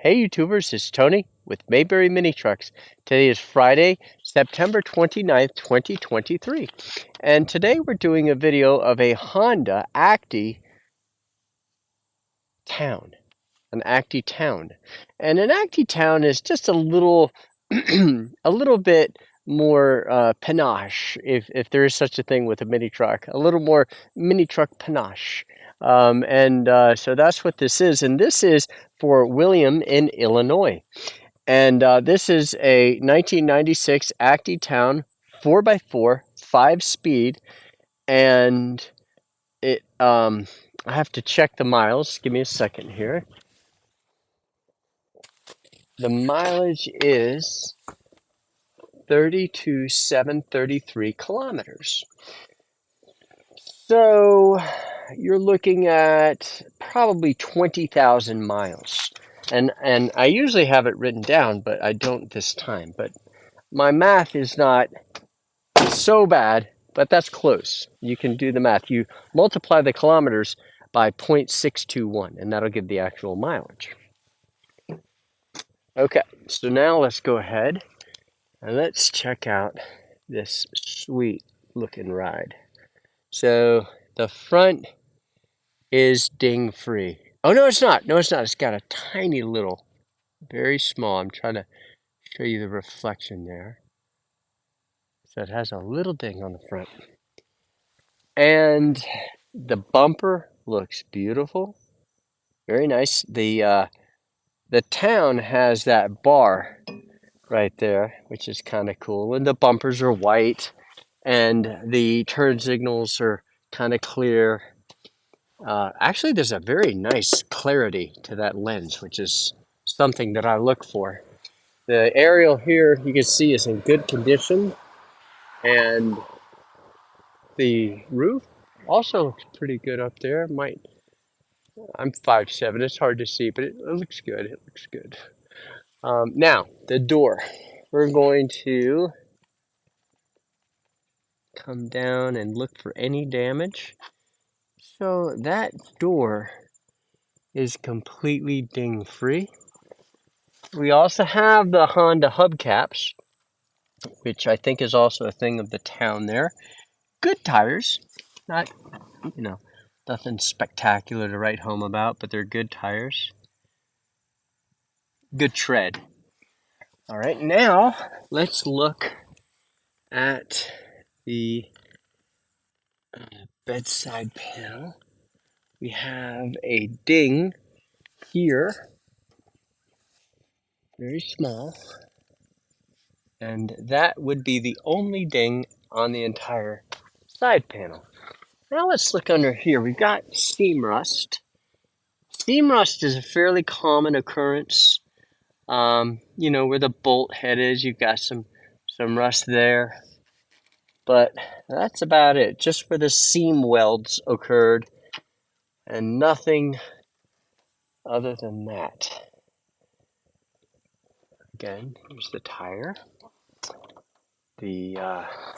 Hey YouTubers, it's Tony with Mayberry Mini Trucks. Today is Friday, September 29th, 2023. And today we're doing a video of a Honda ACTY town. An ACTY town. And an ACTY town is just a little a little bit more panache, if there is such a thing with a mini truck. A little more mini truck panache. So that's what this is. And this is for William in Illinois. And this is a 1996 ACTY Town 4x4, 5-speed, and I have to check the miles. Give me a second here. The mileage is 32,733 kilometers. So you're looking at probably 20,000 miles. And I usually have it written down, but I don't this time. But my math is not so bad, but that's close. You can do the math. You multiply the kilometers by 0.621, and that'll give the actual mileage. Okay, so now let's go ahead and let's check out this sweet looking ride. So the front is ding free. Oh, no, it's not. No, it's not. It's got a tiny little, very small. I'm trying to show you the reflection there. So it has a little ding on the front. And the bumper looks beautiful. Very nice. The town has that bar right there, which is kind of cool. And the bumpers are white, and the turn signals are kind of clear. Actually, there's a very nice clarity to that lens, which is something that I look for. The aerial here, you can see, is in good condition, and the roof also looks pretty good up there. I'm 5'7", it's hard to see, but it looks good. It looks good. Now, the door. We're going to come down and look for any damage. So that door is completely ding-free. We also have the Honda hubcaps, which I think is also a thing of the town there. Good tires. Not, nothing spectacular to write home about, but they're good tires. Good tread. All right, now let's look at the bedside panel. We have a ding here, very small, and that would be the only ding on the entire side panel. Now let's look under here. We've got seam rust. Seam rust is a fairly common occurrence. Where the bolt head is, you've got some rust there. But that's about it. Just where the seam welds occurred, and nothing other than that. Again, here's the tire, the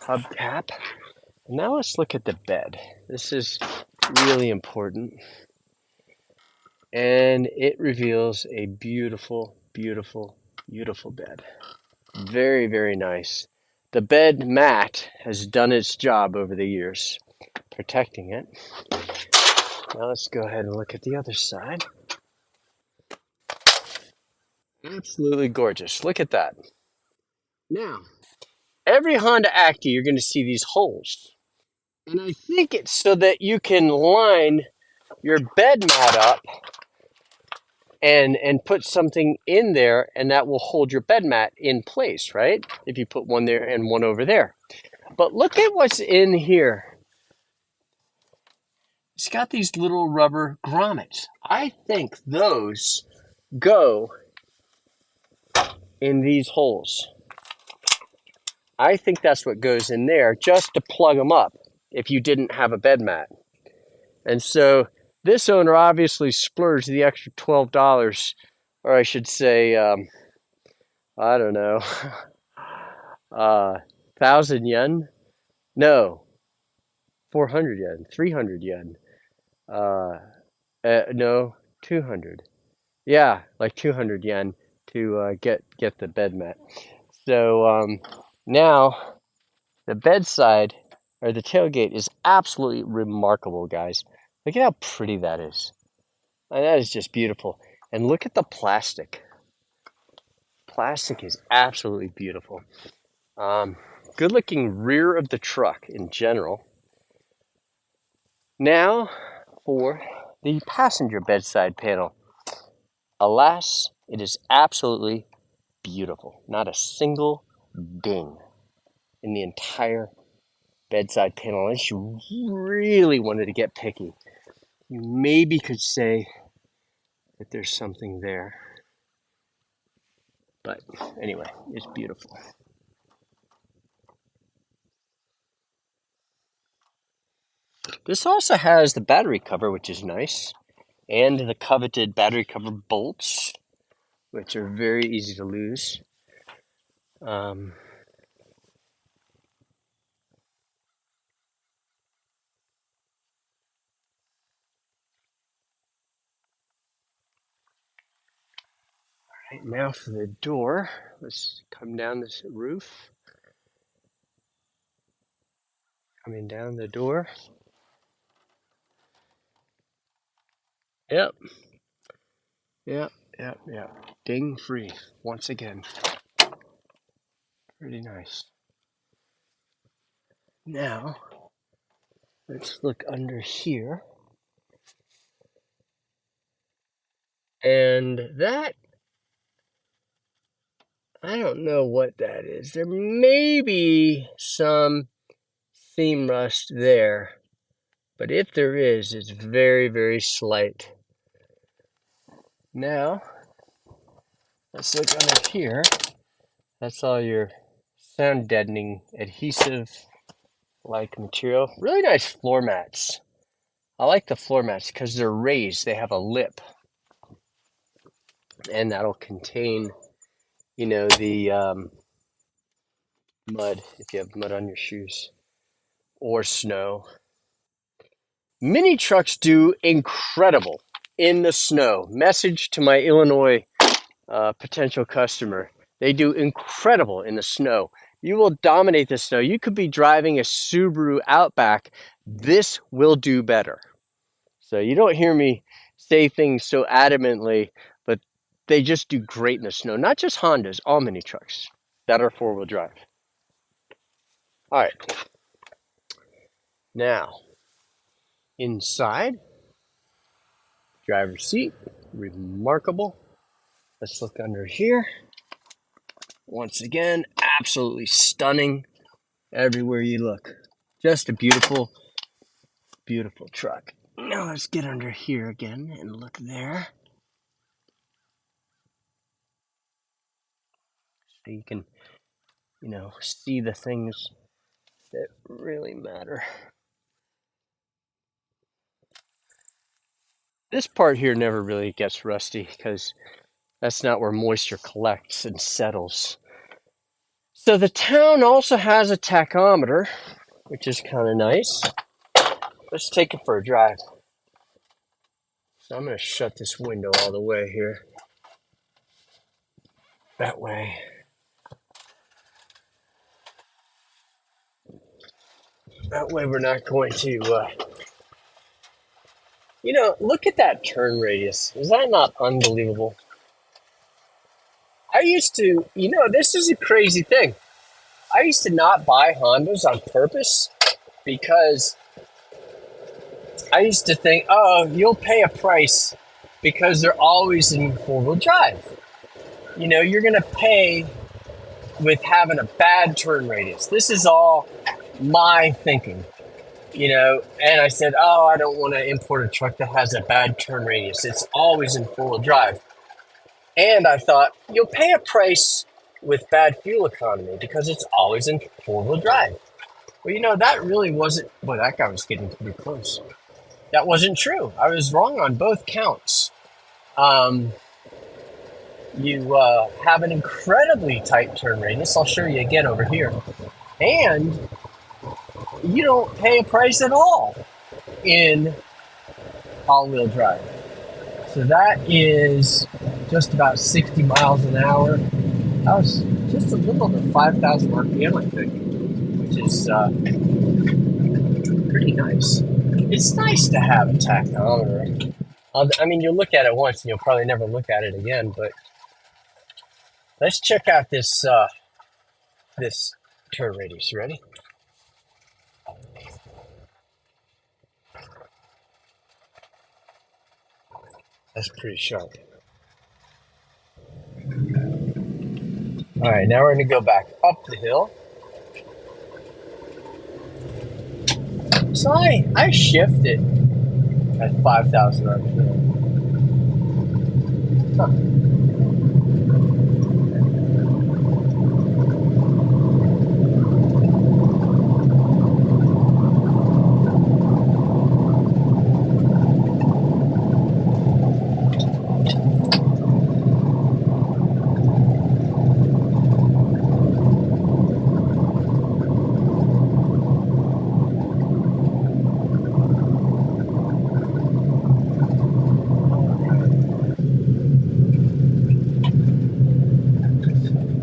hubcap. Now let's look at the bed. This is really important. And it reveals a beautiful, beautiful, beautiful bed. Very, very nice. The bed mat has done its job over the years, protecting it. Now let's go ahead and look at the other side. Absolutely gorgeous. Look at that. Now, every Honda ACTY, you're going to see these holes. And I think it's so that you can line your bed mat up and put something in there, and that will hold your bed mat in place, right? If you put one there and one over there. But look at what's in here. It's got these little rubber grommets. I think those go in these holes. I think that's what goes in there, just to plug them up if you didn't have a bed mat. And so this owner obviously splurged the extra $12, or I should say, I don't know, 1,000 yen? No, 400 yen, 300 yen. No, 200. Yeah, like 200 yen to get the bed mat. So now the bedside or the tailgate is absolutely remarkable, guys. Look at how pretty that is. And that is just beautiful. And look at the plastic. Plastic is absolutely beautiful. Um, Good looking rear of the truck in general. Now for the passenger bedside panel. Alas, it is absolutely beautiful. Not a single ding in the entire bedside panel. Unless you really wanted to get picky, you maybe could say that there's something there. But anyway, it's beautiful. This also has the battery cover, which is nice, and the coveted battery cover bolts, which are very easy to lose. Um, right now for the door, let's come down this roof. Coming down the door. Yep, yep, yep, yep. Ding free once again. Pretty nice. Now, let's look under here. And that, I don't know what that is. There may be some seam rust there, but if there is, it's very, very slight. Now, let's look under here. That's all your sound deadening adhesive like material. Really nice floor mats. I like the floor mats because they're raised. They have a lip, and that'll contain, the mud if you have mud on your shoes or snow. Mini trucks do incredible in the snow. Message to my Illinois potential customer. They do incredible in the snow. You will dominate the snow. You could be driving a Subaru Outback. This will do better. So you don't hear me say things so adamantly, but they just do great in the snow. Not just Hondas, all mini trucks that are four-wheel drive. All right. Now, inside, driver's seat, remarkable. Let's look under here. Once again, absolutely stunning everywhere you look. Just a beautiful, beautiful truck. Now let's get under here again and look there. So you can, see the things that really matter. This part here never really gets rusty because that's not where moisture collects and settles. So the town also has a tachometer, which is kind of nice. Let's take it for a drive. So I'm going to shut this window all the way here. That way. That way we're not going to, look at that turn radius. Is that not unbelievable? I used to, this is a crazy thing. I used to not buy Hondas on purpose because I used to think, oh, you'll pay a price because they're always in four-wheel drive. You're going to pay with having a bad turn radius. This is all my thinking, and I said, oh, I don't want to import a truck that has a bad turn radius. It's always in four-wheel drive. And I thought, you'll pay a price with bad fuel economy because it's always in four-wheel drive. Well, that really wasn't, well, that guy was getting pretty close. That wasn't true. I was wrong on both counts. You have an incredibly tight turn radius. I'll show you again over here. And you don't pay a price at all in all-wheel drive. So that is just about 60 miles an hour. That was just a little over 5,000 RPM, I think, which is pretty nice. It's nice to have a tachometer. I mean, you'll look at it once and you'll probably never look at it again, but let's check out this turn radius. You ready? That's pretty sharp. All right, now we're going to go back up the hill. So I shifted at 5,000 RPM. Huh.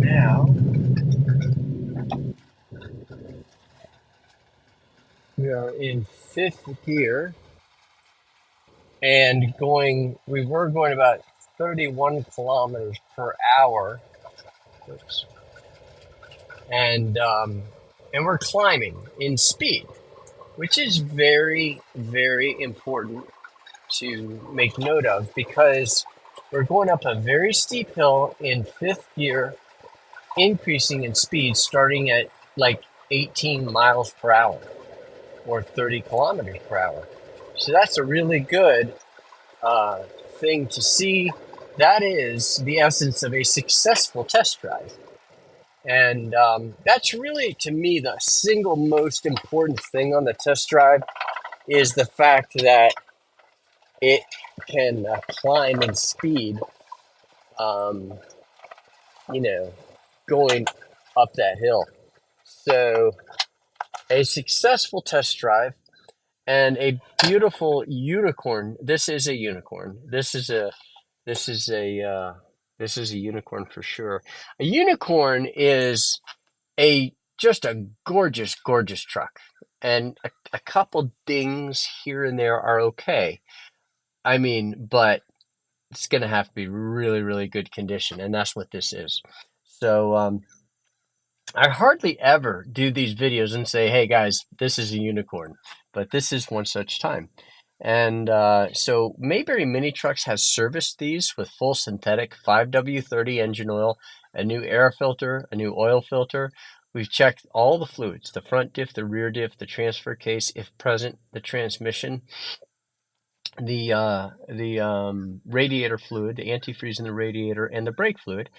Now we are in fifth gear and we were going about 31 kilometers per hour. Oops. And we're climbing in speed, which is very, very important to make note of because we're going up a very steep hill in fifth gear, increasing in speed, starting at like 18 miles per hour or 30 kilometers per hour. So that's a really good thing to see. That is the essence of a successful test drive. And that's really, to me, the single most important thing on the test drive is the fact that it can climb in speed, um, you know, going up that hill. So a successful test drive and a beautiful unicorn. This is a unicorn. This is a this is a unicorn for sure. A unicorn is just a gorgeous, gorgeous truck, and a couple dings here and there are okay. I mean, but it's going to have to be really, really good condition, and that's what this is. So I hardly ever do these videos and say, "Hey guys, this is a unicorn," but this is one such time. And so Mayberry Mini Trucks has serviced these with full synthetic 5W30 engine oil, a new air filter, a new oil filter. We've checked all the fluids, the front diff, the rear diff, the transfer case, if present, the transmission, the radiator fluid, the antifreeze in the radiator, and the brake fluid.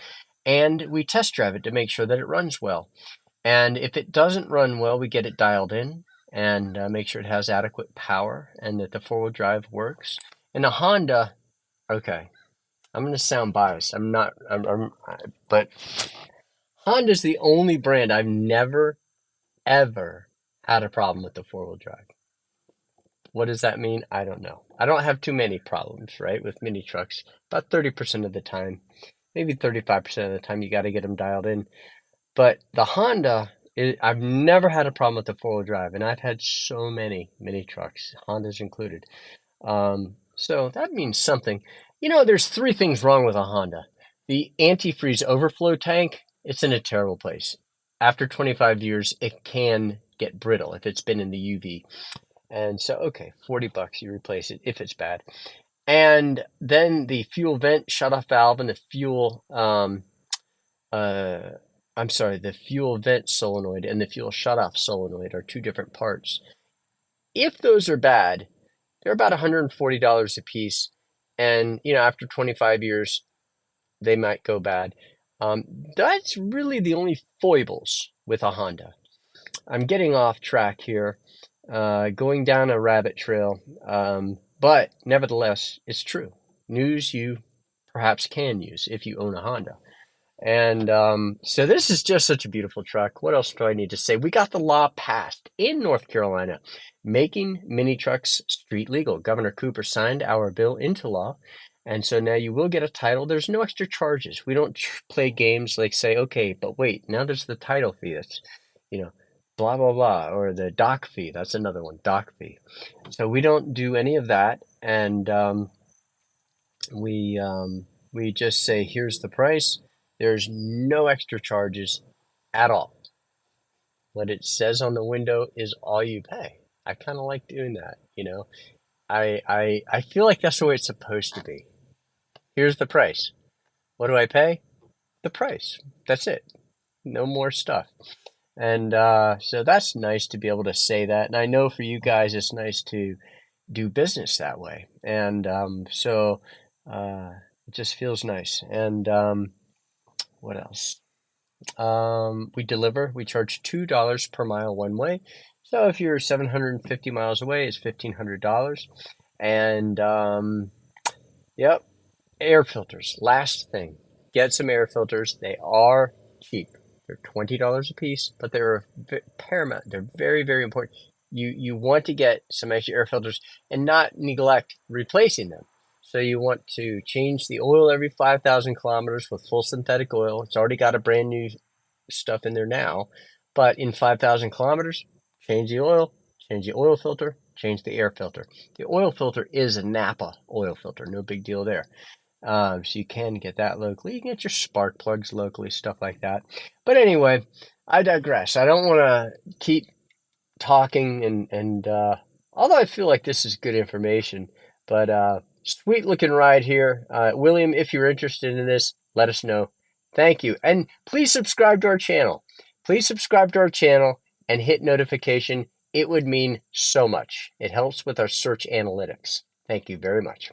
And we test drive it to make sure that it runs well. And if it doesn't run well, we get it dialed in and make sure it has adequate power and that the four-wheel drive works. And the Honda, okay, I'm going to sound biased. I'm not, but Honda's the only brand I've never, ever had a problem with the four-wheel drive. What does that mean? I don't know. I don't have too many problems, right, with mini trucks. About 30% of the time, maybe 35% of the time, you got to get them dialed in. But the Honda, I've never had a problem with the four-wheel drive, and I've had so many mini trucks, Hondas included. So that means something. You know, there's three things wrong with a Honda. The antifreeze overflow tank, it's in a terrible place. After 25 years, it can get brittle if it's been in the UV. And so, okay, 40 bucks, you replace it if it's bad. And then the fuel vent shutoff valve and the fuel, the fuel vent solenoid and the fuel shutoff solenoid are two different parts. If those are bad, they're about $140 a piece. And, you know, after 25 years, they might go bad. That's really the only foibles with a Honda. I'm getting off track here, going down a rabbit trail. But nevertheless, it's true. News you perhaps can use if you own a Honda. And so this is just such a beautiful truck. What else do I need to say? We got the law passed in North Carolina, making mini trucks street legal. Governor Cooper signed our bill into law, And so now you will get a title. There's no extra charges. We don't play games like say, okay, but wait, now there's the title fee. That's, you know, blah, blah, blah, or the doc fee. That's another one, doc fee. So we don't do any of that. And we, we just say, here's the price. There's no extra charges at all. What it says on the window is all you pay. I kind of like doing that, you know. I feel like that's the way it's supposed to be. Here's the price. What do I pay? The price. That's it. No more stuff. And so that's nice to be able to say that. And I know for you guys, it's nice to do business that way. And so it just feels nice. And what else? We deliver. We charge $2 per mile one way. So if you're 750 miles away, it's $1,500. And yep, air filters. Last thing, get some air filters. They are cheap. They're $20 a piece, but they're paramount. They're very, very important. You want to get some extra air filters and not neglect replacing them. So you want to change the oil every 5,000 kilometers with full synthetic oil. It's already got a brand new stuff in there now, but in 5,000 kilometers, change the oil filter, change the air filter. The oil filter is a Napa oil filter, no big deal there. So you can get that locally. You can get your spark plugs locally, stuff like that. But anyway, I digress. I don't want to keep talking and although I feel like this is good information, but sweet looking ride here. William, if you're interested in this, let us know. Thank you. And please subscribe to our channel. Please subscribe to our channel and hit notification. It would mean so much. It helps with our search analytics. Thank you very much.